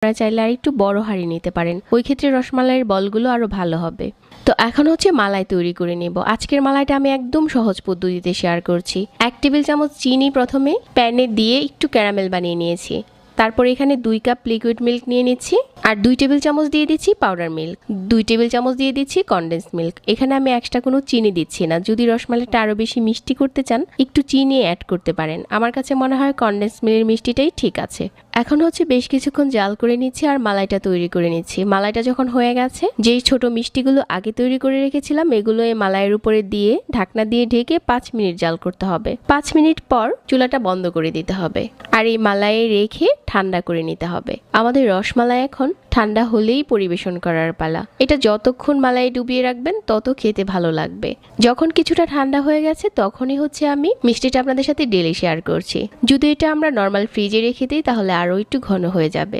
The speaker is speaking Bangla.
আপনারা চাইলে আর একটু বড় হাঁড়ি নিতে পারেন, ওই ক্ষেত্রে রসমালাইয়ের বলগুলো আরো ভালো হবে। তো এখন হচ্ছে মালাই তৈরি করে নেব। আজকের মালাইটা আমি একদম সহজ পদ্ধতিতে শেয়ার করছি। 1 টেবিল চামচ চিনি প্রথমে প্যানে দিয়ে একটু ক্যারামেল বানিয়ে নিয়েছি। তারপর এখানে 2 কাপ লিকুইড মিল্ক নিয়ে নিচ্ছি, আর 2 টেবিল চামচ দিয়ে দিচ্ছি পাউডার মিল্ক, 2 টেবিল চামচ দিয়ে দিচ্ছি কনডেন্স মিল্ক। এখানে আমি এক্সট্রা কোনো চিনি দিচ্ছি না। যদি রসমালাইটা আরও বেশি মিষ্টি করতে চান একটু চিনি অ্যাড করতে পারেন। আমার কাছে মনে হয় কনডেন্স মিল্কের মিষ্টিটাই ঠিক আছে। এখন হচ্ছে বেশ কিছুক্ষণ জাল করে নিচ্ছি আর মালাইটা তৈরি করে নিচ্ছি। মালাইটা যখন হয়ে গেছে, যেই ছোট মিষ্টিগুলো আগে তৈরি করে রেখেছিলাম এগুলো এই মালাইয়ের উপরে দিয়ে ঢাকনা দিয়ে ঢেকে 5 মিনিট জাল করতে হবে। 5 মিনিট পর চুলাটা বন্ধ করে দিতে হবে আর এই মালাইয়ে রেখে ঠান্ডা করে নিতে হবে। আমাদের রসমালাই এখন ঠান্ডা হলেই পরিবেশন করার পালা। এটা যতক্ষণ মালাই ডুবিয়ে রাখবেন তত খেতে ভালো লাগবে। যখন কিছুটা ঠান্ডা হয়ে গেছে তখনই হচ্ছে আমি মিষ্টিটা আপনাদের সাথে ডেলি শেয়ার করছি। যদি এটা আমরা নর্মাল ফ্রিজে রেখে দিই তাহলে আরো একটু ঘন হয়ে যাবে।